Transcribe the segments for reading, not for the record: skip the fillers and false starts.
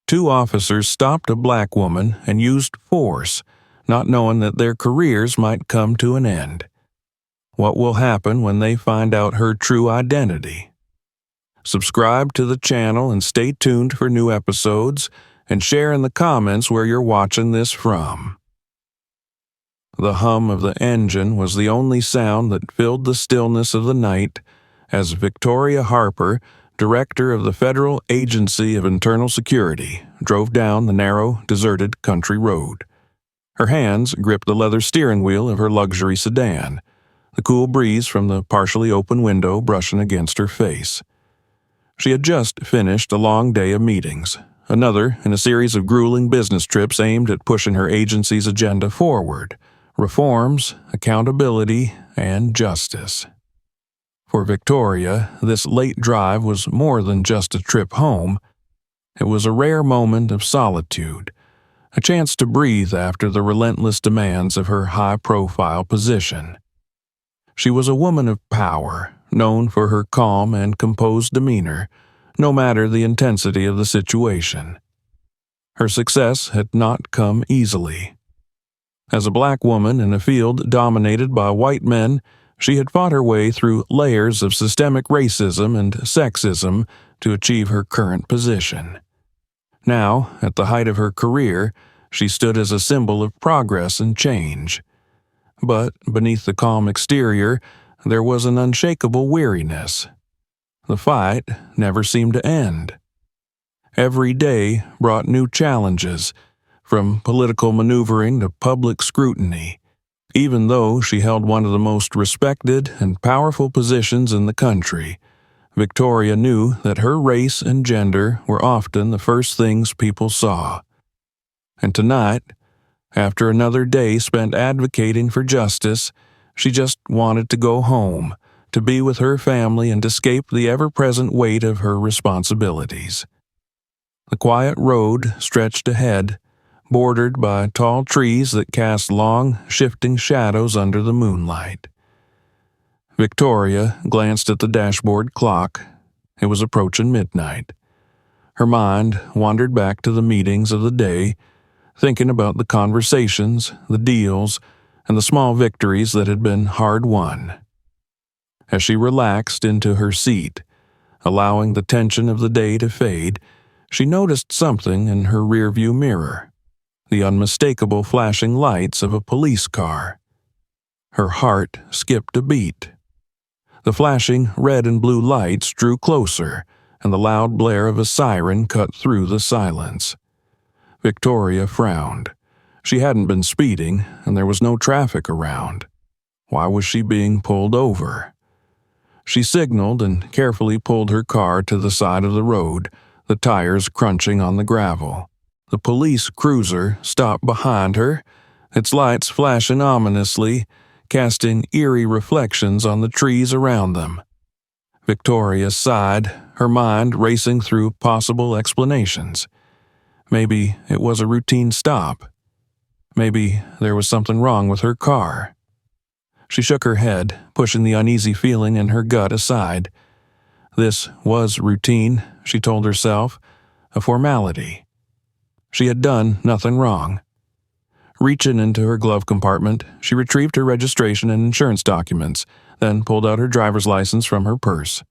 Two officers stopped a black woman and used force, not knowing that their careers might come to an end. What will happen when they find out her true identity? Subscribe to the channel and stay tuned for new episodes, and share in the comments where you're watching this from. The hum of the engine was the only sound that filled the stillness of the night as Victoria Harper, director of the Federal Agency of Internal Security, drove down the narrow, deserted country road. Her hands gripped the leather steering wheel of her luxury sedan, the cool breeze from the partially open window brushing against her face. She had just finished a long day of meetings, another in a series of grueling business trips aimed at pushing her agency's agenda forward: reforms, accountability, and justice. For Victoria, this late drive was more than just a trip home. It was a rare moment of solitude, a chance to breathe after the relentless demands of her high-profile position. She was a woman of power, known for her calm and composed demeanor, no matter the intensity of the situation. Her success had not come easily. As a black woman in a field dominated by white men, she had fought her way through layers of systemic racism and sexism to achieve her current position. Now, at the height of her career, she stood as a symbol of progress and change. But beneath the calm exterior, there was an unshakable weariness. The fight never seemed to end. Every day brought new challenges, from political maneuvering to public scrutiny. Even though she held one of the most respected and powerful positions in the country, Victoria knew that her race and gender were often the first things people saw. And tonight, after another day spent advocating for justice, she just wanted to go home, to be with her family and escape the ever-present weight of her responsibilities. The quiet road stretched ahead, bordered by tall trees that cast long, shifting shadows under the moonlight. Victoria glanced at the dashboard clock. It was approaching midnight. Her mind wandered back to the meetings of the day, thinking about the conversations, the deals, and the small victories that had been hard-won. As she relaxed into her seat, allowing the tension of the day to fade, she noticed something in her rearview mirror: the unmistakable flashing lights of a police car. Her heart skipped a beat. The flashing red and blue lights drew closer, and the loud blare of a siren cut through the silence. Victoria frowned. She hadn't been speeding, and there was no traffic around. Why was she being pulled over? She signaled and carefully pulled her car to the side of the road, the tires crunching on the gravel. The police cruiser stopped behind her, its lights flashing ominously, casting eerie reflections on the trees around them. Victoria sighed, her mind racing through possible explanations. Maybe it was a routine stop. Maybe there was something wrong with her car. She shook her head, pushing the uneasy feeling in her gut aside. This was routine, she told herself, a formality. She had done nothing wrong. Reaching into her glove compartment, she retrieved her registration and insurance documents, then pulled out her driver's license from her purse.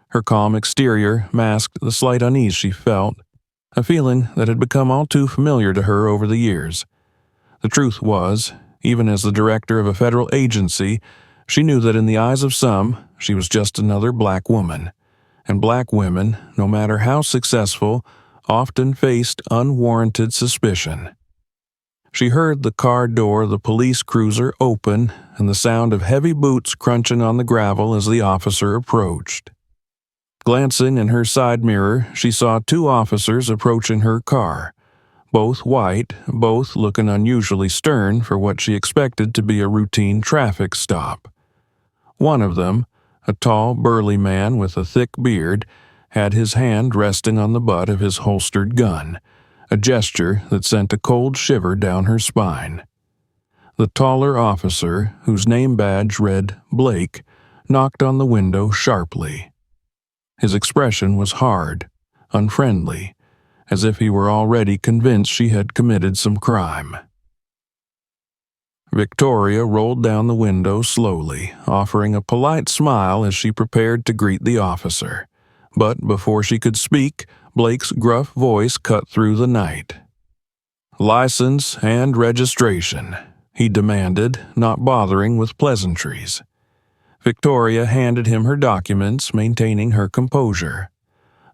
Her calm exterior masked the slight unease she felt, a feeling that had become all too familiar to her over the years. The truth was, even as the director of a federal agency, she knew that in the eyes of some, she was just another black woman. And black women, no matter how successful, often faced unwarranted suspicion. She heard the car door of the police cruiser open and the sound of heavy boots crunching on the gravel as the officer approached. Glancing in her side mirror, she saw two officers approaching her car, both white, both looking unusually stern for what she expected to be a routine traffic stop. One of them, a tall, burly man with a thick beard, had his hand resting on the butt of his holstered gun, a gesture that sent a cold shiver down her spine. The taller officer, whose name badge read Blake, knocked on the window sharply. His expression was hard, unfriendly, as if he were already convinced she had committed some crime. Victoria rolled down the window slowly, offering a polite smile as she prepared to greet the officer. But before she could speak, Blake's gruff voice cut through the night. "License and registration," he demanded, not bothering with pleasantries. Victoria handed him her documents, maintaining her composure.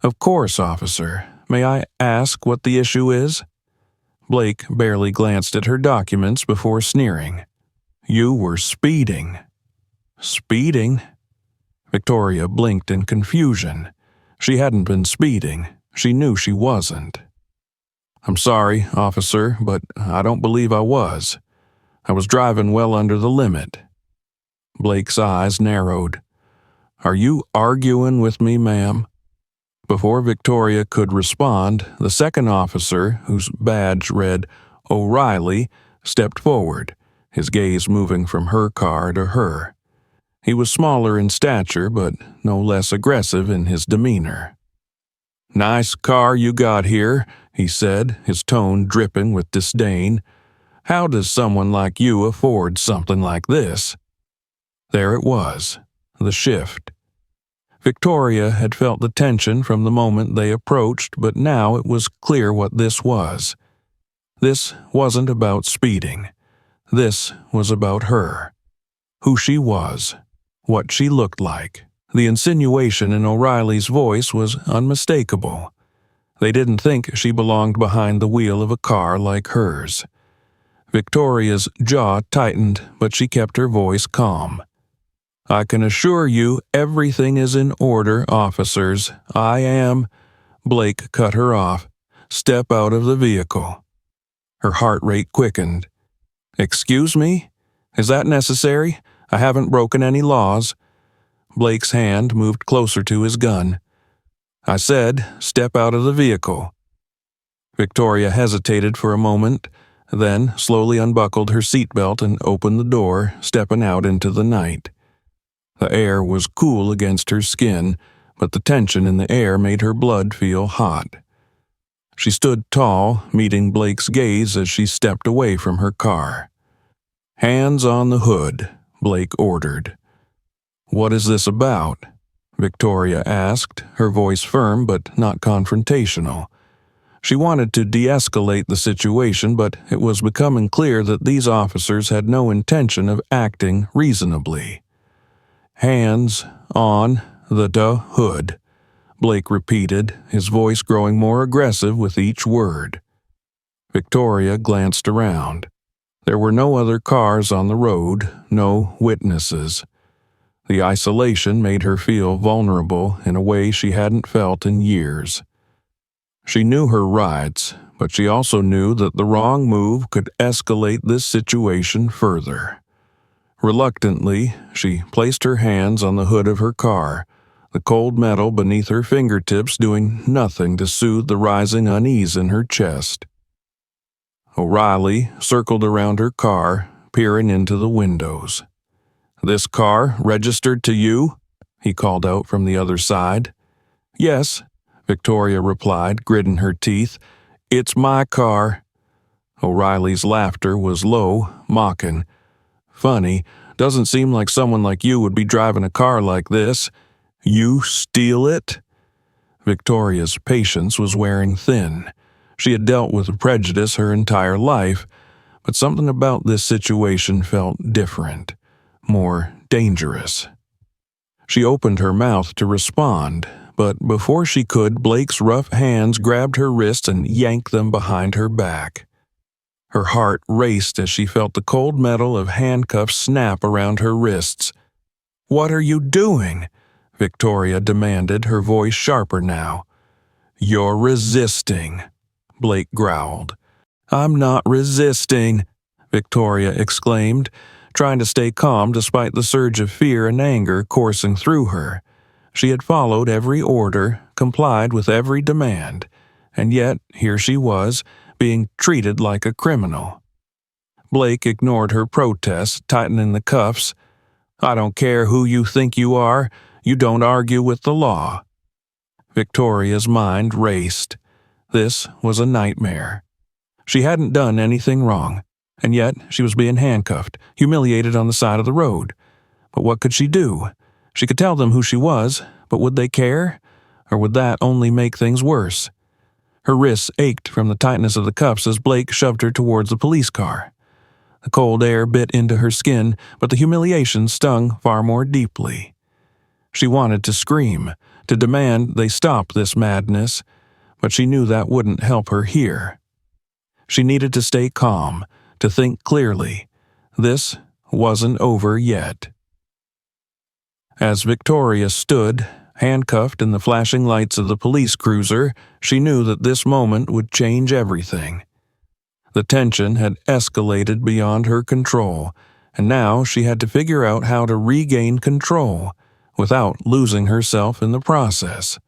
"Of course, officer. May I ask what the issue is?" Blake barely glanced at her documents before sneering. "You were speeding." "Speeding?" Victoria blinked in confusion. She hadn't been speeding. She knew she wasn't. "I'm sorry, officer, but I don't believe I was. I was driving well under the limit." Blake's eyes narrowed. "Are you arguing with me, ma'am?" Before Victoria could respond, the second officer, whose badge read O'Reilly, stepped forward, his gaze moving from her car to her. He was smaller in stature, but no less aggressive in his demeanor. "Nice car you got here," he said, his tone dripping with disdain. "How does someone like you afford something like this?" There it was, the shift. Victoria had felt the tension from the moment they approached, but now it was clear what this was. This wasn't about speeding. This was about her. Who she was. What she looked like. The insinuation in O'Reilly's voice was unmistakable. They didn't think she belonged behind the wheel of a car like hers. Victoria's jaw tightened, but she kept her voice calm. "I can assure you everything is in order, officers. I am—" Blake cut her off. "Step out of the vehicle." Her heart rate quickened. "Excuse me? Is that necessary? I haven't broken any laws." Blake's hand moved closer to his gun. "I said, step out of the vehicle." Victoria hesitated for a moment, then slowly unbuckled her seatbelt and opened the door, stepping out into the night. The air was cool against her skin, but the tension in the air made her blood feel hot. She stood tall, meeting Blake's gaze as she stepped away from her car. "Hands on the hood," Blake ordered. "What is this about?" Victoria asked, her voice firm but not confrontational. She wanted to de-escalate the situation, but it was becoming clear that these officers had no intention of acting reasonably. "Hands on the hood," Blake repeated, his voice growing more aggressive with each word. Victoria glanced around. There were no other cars on the road, no witnesses. The isolation made her feel vulnerable in a way she hadn't felt in years. She knew her rights, but she also knew that the wrong move could escalate this situation further. Reluctantly, she placed her hands on the hood of her car, the cold metal beneath her fingertips doing nothing to soothe the rising unease in her chest. O'Reilly circled around her car, peering into the windows. "This car registered to you?" he called out from the other side. "Yes," Victoria replied, gritting her teeth. "It's my car." O'Reilly's laughter was low, mocking. "Funny, doesn't seem like someone like you would be driving a car like this. You steal it?" Victoria's patience was wearing thin. She had dealt with prejudice her entire life, but something about this situation felt different, more dangerous. She opened her mouth to respond, but before she could, Blake's rough hands grabbed her wrists and yanked them behind her back. Her heart raced as she felt the cold metal of handcuffs snap around her wrists. "What are you doing?" Victoria demanded, her voice sharper now. "You're resisting," Blake growled. "I'm not resisting," Victoria exclaimed, trying to stay calm despite the surge of fear and anger coursing through her. She had followed every order, complied with every demand, and yet here she was, being treated like a criminal. Blake ignored her protests, tightening the cuffs. "I don't care who you think you are. You don't argue with the law." Victoria's mind raced. This was a nightmare. She hadn't done anything wrong, and yet she was being handcuffed, humiliated on the side of the road. But what could she do? She could tell them who she was, but would they care? Or would that only make things worse? Her wrists ached from the tightness of the cuffs as Blake shoved her towards the police car. The cold air bit into her skin, but the humiliation stung far more deeply. She wanted to scream, to demand they stop this madness, but she knew that wouldn't help her here. She needed to stay calm, to think clearly. This wasn't over yet. As Victoria stood, handcuffed in the flashing lights of the police cruiser, she knew that this moment would change everything. The tension had escalated beyond her control, and now she had to figure out how to regain control without losing herself in the process.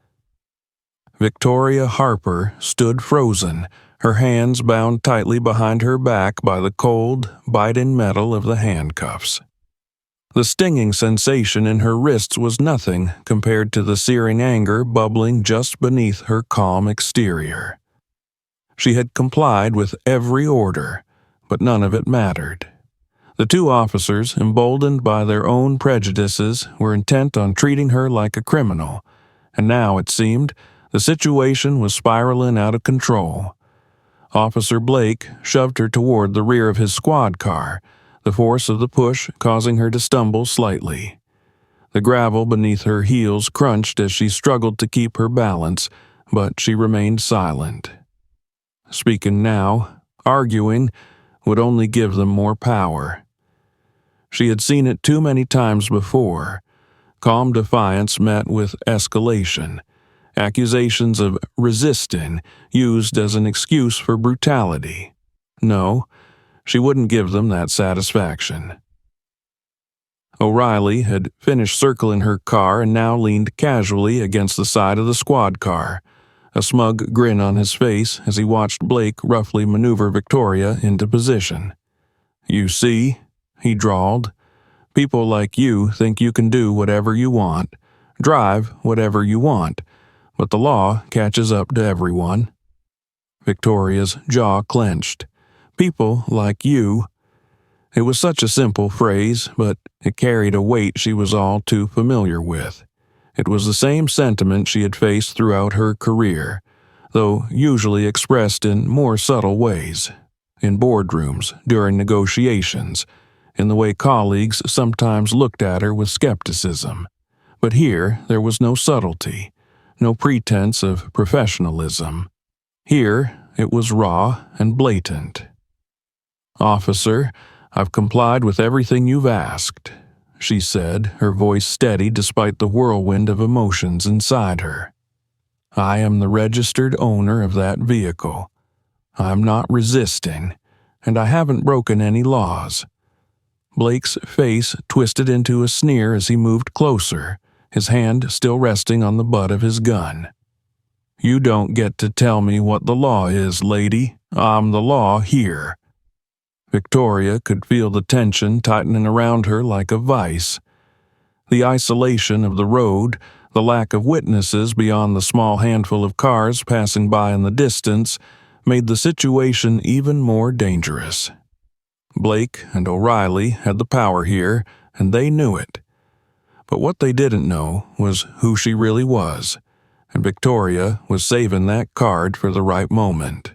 Victoria Harper stood frozen, her hands bound tightly behind her back by the cold, biting metal of the handcuffs. The stinging sensation in her wrists was nothing compared to the searing anger bubbling just beneath her calm exterior. She had complied with every order, but none of it mattered. The two officers, emboldened by their own prejudices, were intent on treating her like a criminal, and now, it seemed, the situation was spiraling out of control. Officer Blake shoved her toward the rear of his squad car, the force of the push causing her to stumble slightly. The gravel beneath her heels crunched as she struggled to keep her balance, but she remained silent. Speaking now, arguing, would only give them more power. She had seen it too many times before. Calm defiance met with escalation. Accusations of resisting used as an excuse for brutality. No, she wouldn't give them that satisfaction. O'Reilly had finished circling her car and now leaned casually against the side of the squad car, a smug grin on his face as he watched Blake roughly maneuver Victoria into position. "You see," he drawled, "people like you think you can do whatever you want, drive whatever you want, but the law catches up to everyone." Victoria's jaw clenched. "People like you." It was such a simple phrase, but it carried a weight she was all too familiar with. It was the same sentiment she had faced throughout her career, though usually expressed in more subtle ways. In boardrooms, during negotiations, in the way colleagues sometimes looked at her with skepticism. But here there was no subtlety, no pretense of professionalism. Here it was raw and blatant. "Officer, I've complied with everything you've asked," she said, her voice steady despite the whirlwind of emotions inside her. "I am the registered owner of that vehicle. I'm not resisting, and I haven't broken any laws." Blake's face twisted into a sneer as he moved closer, his hand still resting on the butt of his gun. "You don't get to tell me what the law is, lady. I'm the law here." Victoria could feel the tension tightening around her like a vice. The isolation of the road, the lack of witnesses beyond the small handful of cars passing by in the distance, made the situation even more dangerous. Blake and O'Reilly had the power here, and they knew it. But what they didn't know was who she really was, and Victoria was saving that card for the right moment.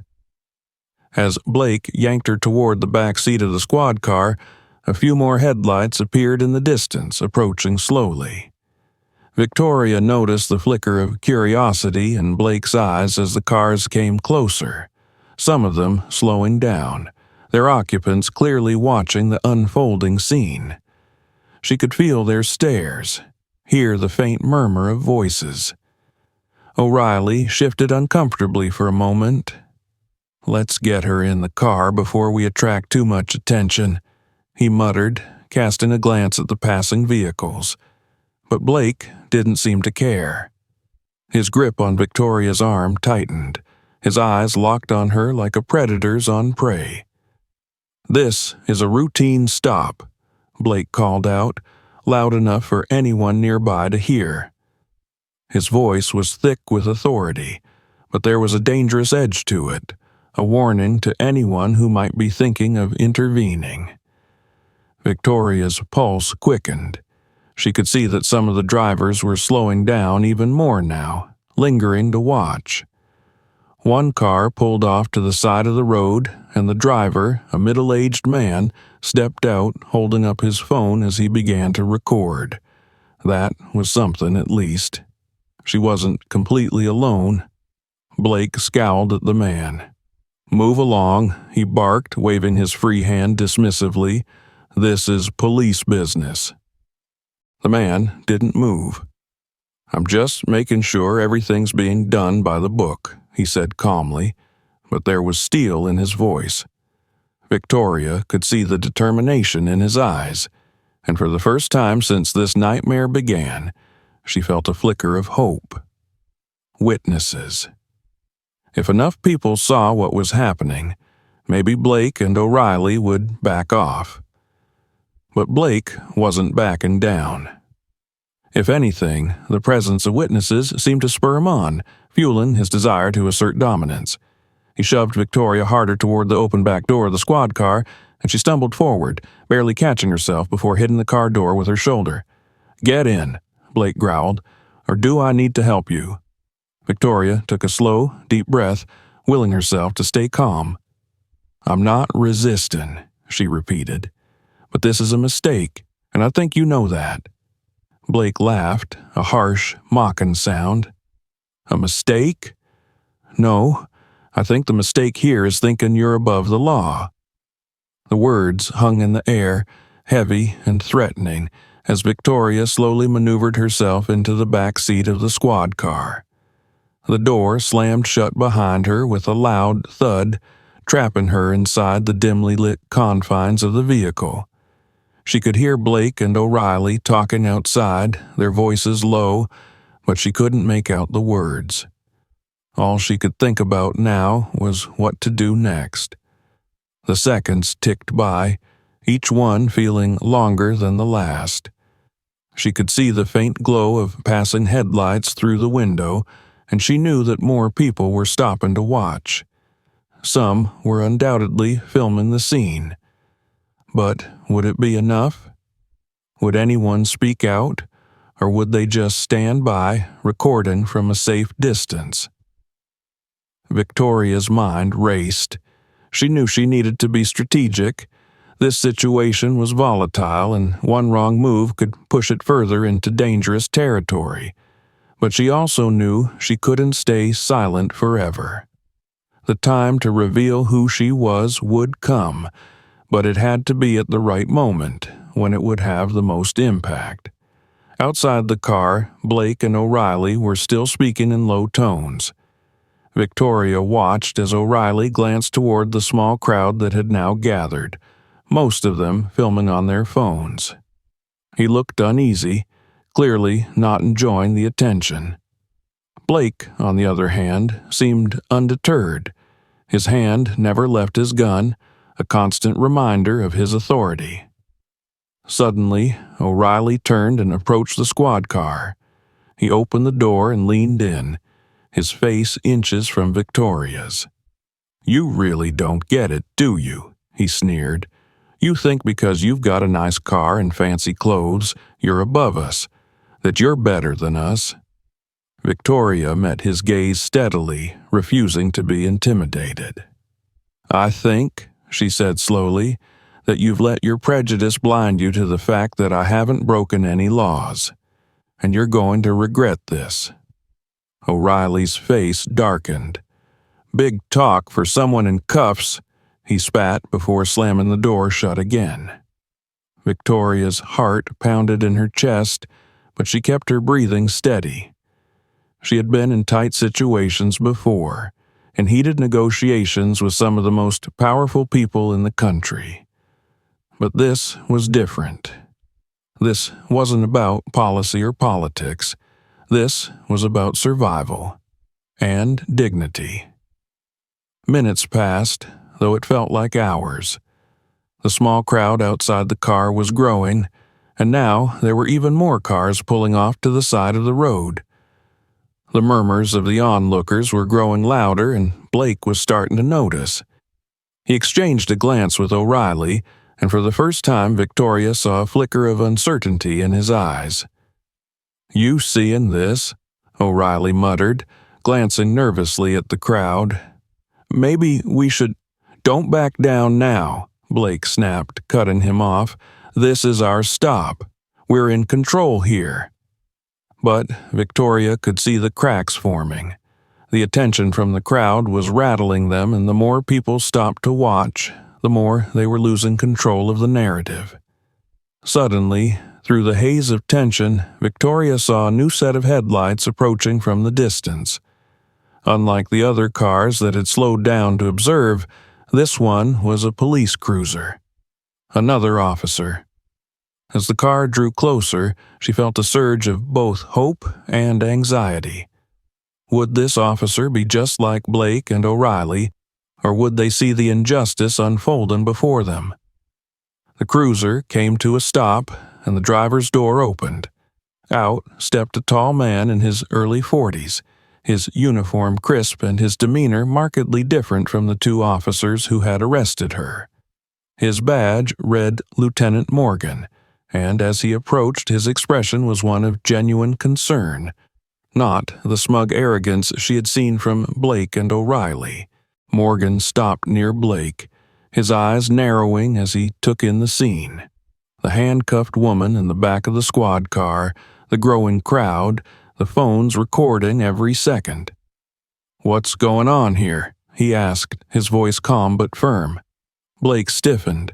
As Blake yanked her toward the back seat of the squad car, a few more headlights appeared in the distance, approaching slowly. Victoria noticed the flicker of curiosity in Blake's eyes as the cars came closer, some of them slowing down, their occupants clearly watching the unfolding scene. She could feel their stares, hear the faint murmur of voices. O'Reilly shifted uncomfortably for a moment. "Let's get her in the car before we attract too much attention," he muttered, casting a glance at the passing vehicles. But Blake didn't seem to care. His grip on Victoria's arm tightened, his eyes locked on her like a predator's on prey. "This is a routine stop," Blake called out, loud enough for anyone nearby to hear. His voice was thick with authority, but there was a dangerous edge to it, a warning to anyone who might be thinking of intervening. Victoria's pulse quickened. She could see that some of the drivers were slowing down even more now, lingering to watch. One car pulled off to the side of the road, and the driver, a middle-aged man, stepped out holding up his phone as he began to record. That was something, at least. She wasn't completely alone. Blake scowled at the man. "Move along," he barked, waving his free hand dismissively. "This is police business." The man didn't move. "I'm just making sure everything's being done by the book," he said calmly, but there was steel in his voice. Victoria could see the determination in his eyes, and for the first time since this nightmare began, she felt a flicker of hope. Witnesses. If enough people saw what was happening, maybe Blake and O'Reilly would back off. But Blake wasn't backing down. If anything, the presence of witnesses seemed to spur him on, fueling his desire to assert dominance. He shoved Victoria harder toward the open back door of the squad car, and she stumbled forward, barely catching herself before hitting the car door with her shoulder. "Get in," Blake growled, "or do I need to help you?" Victoria took a slow, deep breath, willing herself to stay calm. "I'm not resisting," she repeated. "But this is a mistake, and I think you know that." Blake laughed, a harsh, mocking sound. "A mistake? No, I think the mistake here is thinking you're above the law." The words hung in the air, heavy and threatening, as Victoria slowly maneuvered herself into the back seat of the squad car. The door slammed shut behind her with a loud thud, trapping her inside the dimly lit confines of the vehicle. She could hear Blake and O'Reilly talking outside, their voices low, but she couldn't make out the words. All she could think about now was what to do next. The seconds ticked by, each one feeling longer than the last. She could see the faint glow of passing headlights through the window, and she knew that more people were stopping to watch. Some were undoubtedly filming the scene. But would it be enough? Would anyone speak out, or would they just stand by, recording from a safe distance? Victoria's mind raced. She knew she needed to be strategic. This situation was volatile, and one wrong move could push it further into dangerous territory. But she also knew she couldn't stay silent forever. The time to reveal who she was would come, but it had to be at the right moment, when it would have the most impact. Outside the car, Blake and O'Reilly were still speaking in low tones. Victoria watched as O'Reilly glanced toward the small crowd that had now gathered, most of them filming on their phones. He looked uneasy, clearly not enjoying the attention. Blake, on the other hand, seemed undeterred. His hand never left his gun, a constant reminder of his authority. Suddenly, O'Reilly turned and approached the squad car. He opened the door and leaned in, his face inches from Victoria's. "You really don't get it, do you?" he sneered. "You think because you've got a nice car and fancy clothes, you're above us, that you're better than us." Victoria met his gaze steadily, refusing to be intimidated. "I think," she said slowly, "that you've let your prejudice blind you to the fact that I haven't broken any laws. And you're going to regret this." O'Reilly's face darkened. "Big talk for someone in cuffs," he spat before slamming the door shut again. Victoria's heart pounded in her chest, but she kept her breathing steady. She had been in tight situations before, in heated negotiations with some of the most powerful people in the country. But this was different. This wasn't about policy or politics. This was about survival and dignity. Minutes passed, though it felt like hours. The small crowd outside the car was growing, and now there were even more cars pulling off to the side of the road. The murmurs of the onlookers were growing louder, and Blake was starting to notice. He exchanged a glance with O'Reilly, and for the first time Victoria saw a flicker of uncertainty in his eyes. "You seeing this?" O'Reilly muttered, glancing nervously at the crowd. "Maybe we should—" "Don't back down now," Blake snapped, cutting him off. "This is our stop. We're in control here." But Victoria could see the cracks forming. The attention from the crowd was rattling them, and the more people stopped to watch, the more they were losing control of the narrative. Suddenly, through the haze of tension, Victoria saw a new set of headlights approaching from the distance. Unlike the other cars that had slowed down to observe, this one was a police cruiser. Another officer. As the car drew closer, she felt a surge of both hope and anxiety. Would this officer be just like Blake and O'Reilly, or would they see the injustice unfolding before them? The cruiser came to a stop, and the driver's door opened. Out stepped a tall man in his early 40s, his uniform crisp and his demeanor markedly different from the two officers who had arrested her. His badge read Lieutenant Morgan, and as he approached, his expression was one of genuine concern, not the smug arrogance she had seen from Blake and O'Reilly. Morgan stopped near Blake, his eyes narrowing as he took in the scene. The handcuffed woman in the back of the squad car, the growing crowd, the phones recording every second. "What's going on here?" he asked, his voice calm but firm. Blake stiffened.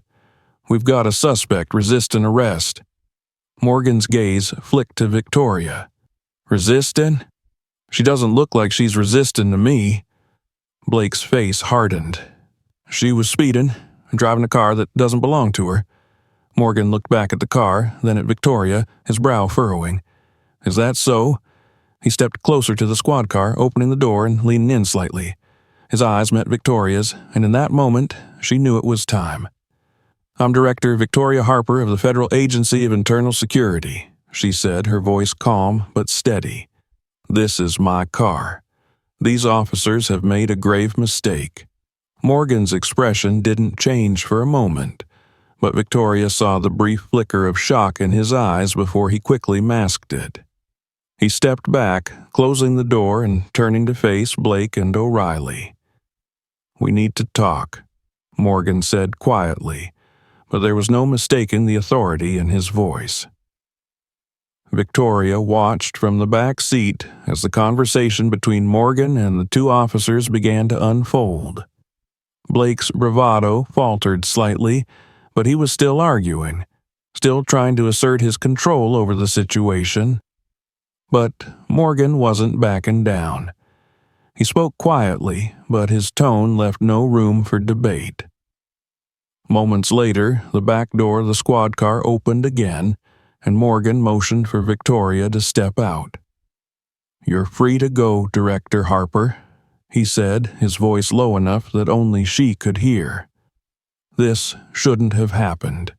"We've got a suspect resisting arrest." Morgan's gaze flicked to Victoria. "Resisting? She doesn't look like she's resisting to me." Blake's face hardened. "She was speeding, driving a car that doesn't belong to her." Morgan looked back at the car, then at Victoria, his brow furrowing. "Is that so?" He stepped closer to the squad car, opening the door and leaning in slightly. His eyes met Victoria's, and in that moment, she knew it was time. "I'm Director Victoria Harper of the Federal Agency of Internal Security," she said, her voice calm but steady. "This is my car. These officers have made a grave mistake." Morgan's expression didn't change for a moment, but Victoria saw the brief flicker of shock in his eyes before he quickly masked it. He stepped back, closing the door and turning to face Blake and O'Reilly. "We need to talk," Morgan said quietly, but there was no mistaking the authority in his voice. Victoria watched from the back seat as the conversation between Morgan and the two officers began to unfold. Blake's bravado faltered slightly, but he was still arguing, still trying to assert his control over the situation. But Morgan wasn't backing down. He spoke quietly, but his tone left no room for debate. Moments later, the back door of the squad car opened again, and Morgan motioned for Victoria to step out. "You're free to go, Director Harper," he said, his voice low enough that only she could hear. This shouldn't have happened.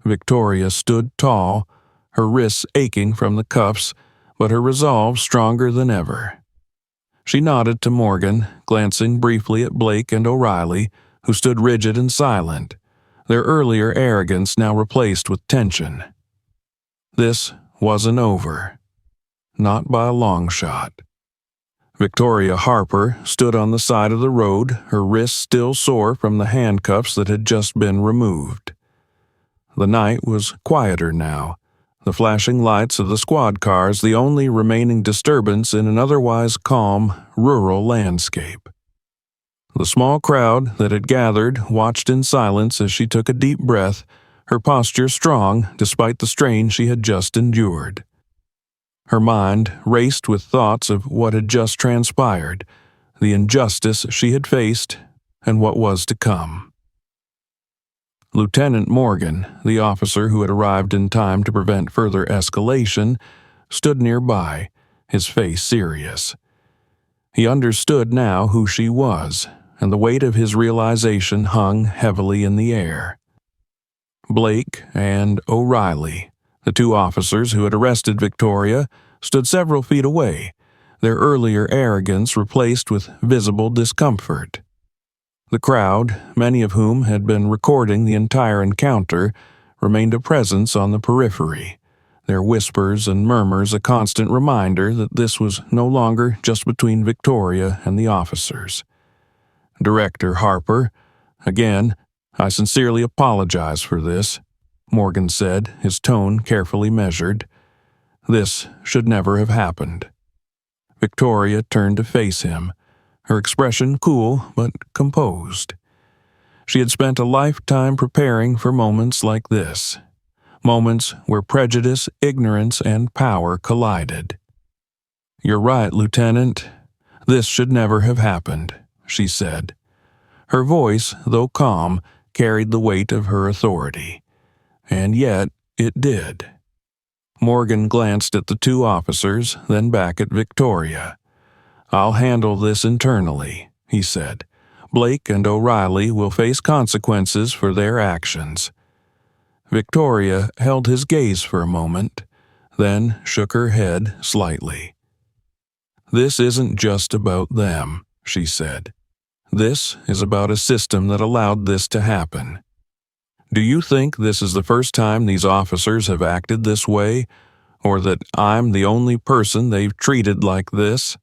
Victoria stood tall, her wrists aching from the cuffs, but her resolve stronger than ever. She nodded to Morgan, glancing briefly at Blake and O'Reilly, who stood rigid and silent, their earlier arrogance now replaced with tension. This wasn't over. Not by a long shot. Victoria Harper stood on the side of the road, her wrists still sore from the handcuffs that had just been removed. The night was quieter now, the flashing lights of the squad cars the only remaining disturbance in an otherwise calm, rural landscape. The small crowd that had gathered watched in silence as she took a deep breath, her posture strong despite the strain she had just endured. Her mind raced with thoughts of what had just transpired, the injustice she had faced, and what was to come. Lieutenant Morgan, the officer who had arrived in time to prevent further escalation, stood nearby, his face serious. He understood now who she was, and the weight of his realization hung heavily in the air. Blake and O'Reilly, the two officers who had arrested Victoria, stood several feet away, their earlier arrogance replaced with visible discomfort. The crowd, many of whom had been recording the entire encounter, remained a presence on the periphery, their whispers and murmurs a constant reminder that this was no longer just between Victoria and the officers. Director Harper, again, "I sincerely apologize for this," Morgan said, his tone carefully measured. "This should never have happened." Victoria turned to face him, her expression cool but composed. She had spent a lifetime preparing for moments like this, moments where prejudice, ignorance, and power collided. "You're right, Lieutenant. This should never have happened," she said. Her voice, though calm, carried the weight of her authority. And yet it did. Morgan glanced at the two officers, then back at Victoria. "I'll handle this internally," he said. "Blake and O'Reilly will face consequences for their actions." Victoria held his gaze for a moment, then shook her head slightly. "This isn't just about them," she said. "This is about a system that allowed this to happen. Do you think this is the first time these officers have acted this way, or that I'm the only person they've treated like this?"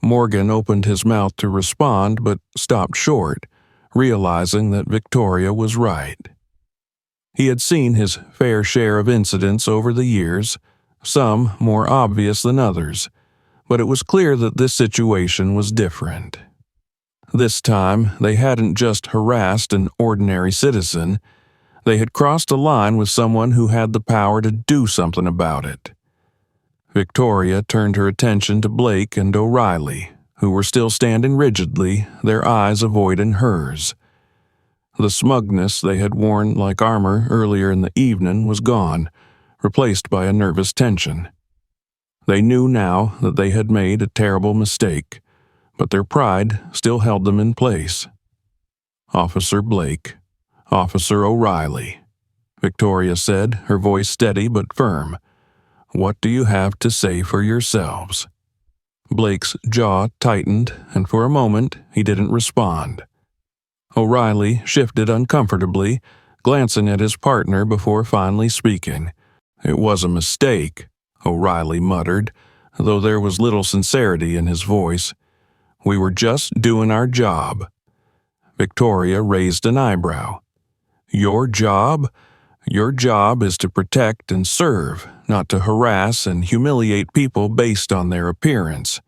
Morgan opened his mouth to respond but stopped short, realizing that Victoria was right. He had seen his fair share of incidents over the years, some more obvious than others, but it was clear that this situation was different. This time, they hadn't just harassed an ordinary citizen, they had crossed a line with someone who had the power to do something about it. Victoria turned her attention to Blake and O'Reilly, who were still standing rigidly, their eyes avoiding hers. The smugness they had worn like armor earlier in the evening was gone, replaced by a nervous tension. They knew now that they had made a terrible mistake, but their pride still held them in place. "Officer Blake, Officer O'Reilly," Victoria said, her voice steady but firm. "What do you have to say for yourselves?" Blake's jaw tightened, and for a moment he didn't respond. O'Reilly shifted uncomfortably, glancing at his partner before finally speaking. "It was a mistake," O'Reilly muttered, though there was little sincerity in his voice. "We were just doing our job." Victoria raised an eyebrow. "Your job? Your job is to protect and serve, not to harass and humiliate people based on their appearance.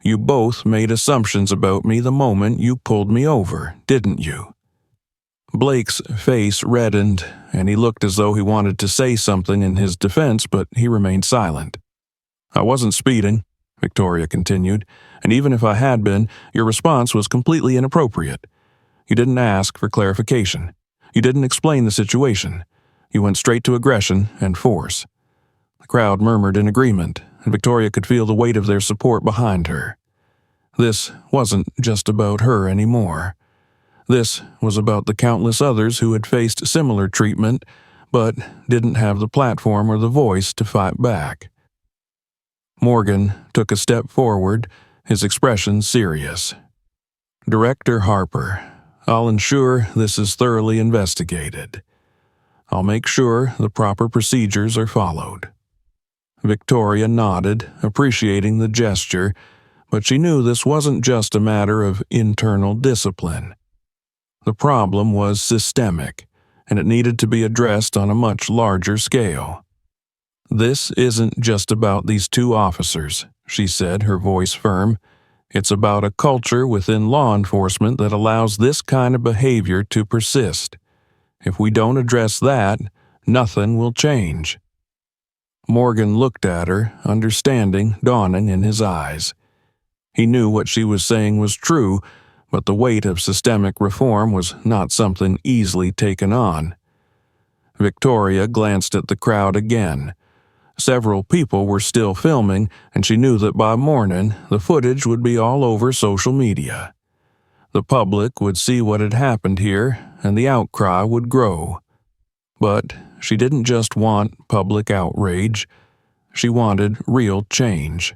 You both made assumptions about me the moment you pulled me over, didn't you?" Blake's face reddened, and he looked as though he wanted to say something in his defense, but he remained silent. "I wasn't speeding," Victoria continued, "and even if I had been, your response was completely inappropriate. You didn't ask for clarification. You didn't explain the situation. You went straight to aggression and force." The crowd murmured in agreement, and Victoria could feel the weight of their support behind her. This wasn't just about her anymore. This was about the countless others who had faced similar treatment, but didn't have the platform or the voice to fight back. Morgan took a step forward, his expression serious. "Director Harper, I'll ensure this is thoroughly investigated. I'll make sure the proper procedures are followed." Victoria nodded, appreciating the gesture, but she knew this wasn't just a matter of internal discipline. The problem was systemic, and it needed to be addressed on a much larger scale. "This isn't just about these two officers," she said, her voice firm. "It's about a culture within law enforcement that allows this kind of behavior to persist. If we don't address that, nothing will change." Morgan looked at her, understanding dawning in his eyes. He knew what she was saying was true, but the weight of systemic reform was not something easily taken on. Victoria glanced at the crowd again. Several people were still filming, and she knew that by morning the footage would be all over social media. The public would see what had happened here, and the outcry would grow. But she didn't just want public outrage. She wanted real change.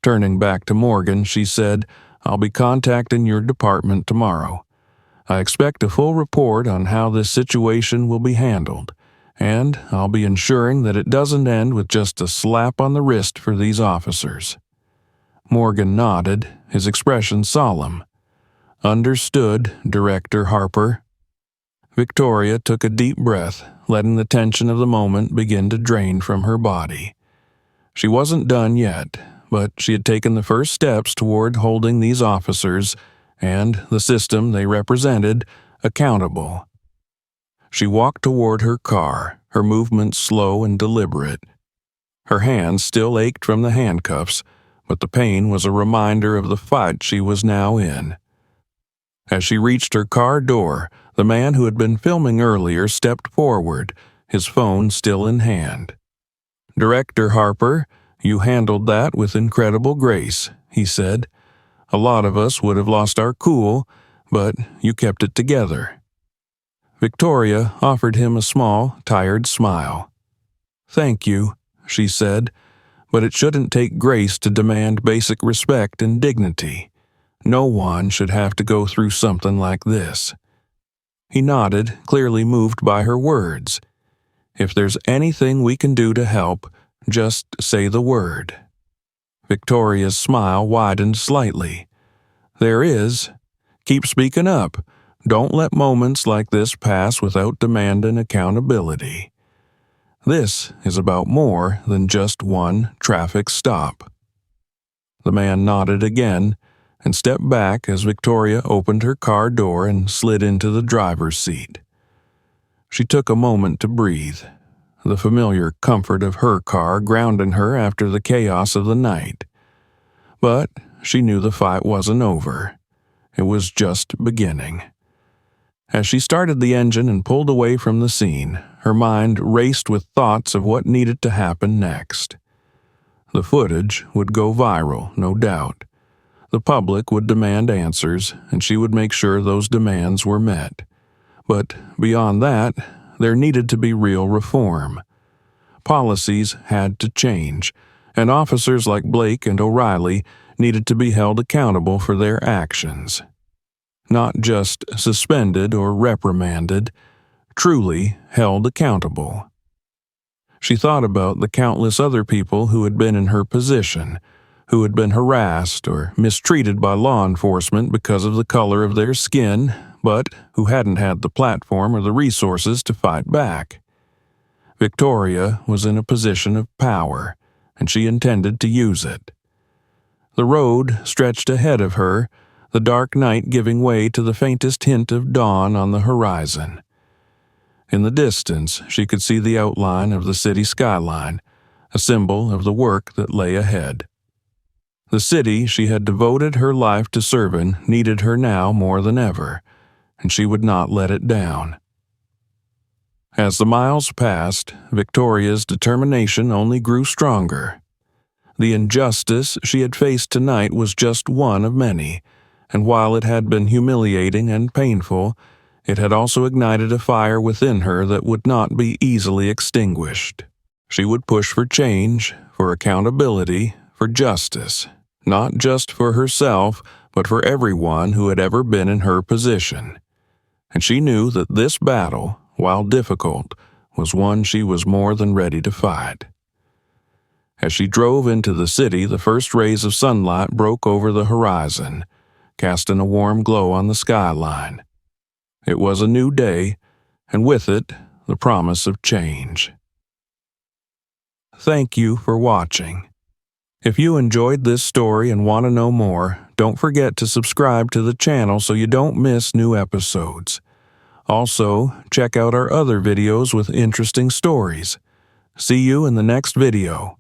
Turning back to Morgan, she said, "I'll be contacting your department tomorrow. I expect a full report on how this situation will be handled, and I'll be ensuring that it doesn't end with just a slap on the wrist for these officers." Morgan nodded, his expression solemn. "Understood, Director Harper." Victoria took a deep breath, letting the tension of the moment begin to drain from her body. She wasn't done yet, but she had taken the first steps toward holding these officers, and the system they represented, accountable. She walked toward her car, her movements slow and deliberate. Her hands still ached from the handcuffs, but the pain was a reminder of the fight she was now in. As she reached her car door, the man who had been filming earlier stepped forward, his phone still in hand. "Director Harper, you handled that with incredible grace," he said. "A lot of us would have lost our cool, but you kept it together." Victoria offered him a small, tired smile. "Thank you," she said, "but it shouldn't take grace to demand basic respect and dignity. No one should have to go through something like this." He nodded, clearly moved by her words. "If there's anything we can do to help, just say the word." Victoria's smile widened slightly. "There is. Keep speaking up. Don't let moments like this pass without demanding accountability. This is about more than just one traffic stop." The man nodded again and stepped back as Victoria opened her car door and slid into the driver's seat. She took a moment to breathe, the familiar comfort of her car grounding her after the chaos of the night. But she knew the fight wasn't over. It was just beginning. As she started the engine and pulled away from the scene, her mind raced with thoughts of what needed to happen next. The footage would go viral, no doubt. The public would demand answers, and she would make sure those demands were met. But beyond that, there needed to be real reform. Policies had to change, and officers like Blake and O'Reilly needed to be held accountable for their actions. Not just suspended or reprimanded, truly held accountable. She thought about the countless other people who had been in her position, who had been harassed or mistreated by law enforcement because of the color of their skin, but who hadn't had the platform or the resources to fight back. Victoria was in a position of power, and she intended to use it. The road stretched ahead of her, the dark night giving way to the faintest hint of dawn on the horizon. In the distance, she could see the outline of the city skyline, a symbol of the work that lay ahead. The city she had devoted her life to serving needed her now more than ever, and she would not let it down. As the miles passed, Victoria's determination only grew stronger. The injustice she had faced tonight was just one of many, and while it had been humiliating and painful, it had also ignited a fire within her that would not be easily extinguished. She would push for change, for accountability, for justice, not just for herself, but for everyone who had ever been in her position. And she knew that this battle, while difficult, was one she was more than ready to fight. As she drove into the city, the first rays of sunlight broke over the horizon, casting a warm glow on the skyline. It was a new day, and with it, the promise of change. Thank you for watching. If you enjoyed this story and want to know more, don't forget to subscribe to the channel so you don't miss new episodes. Also, check out our other videos with interesting stories. See you in the next video.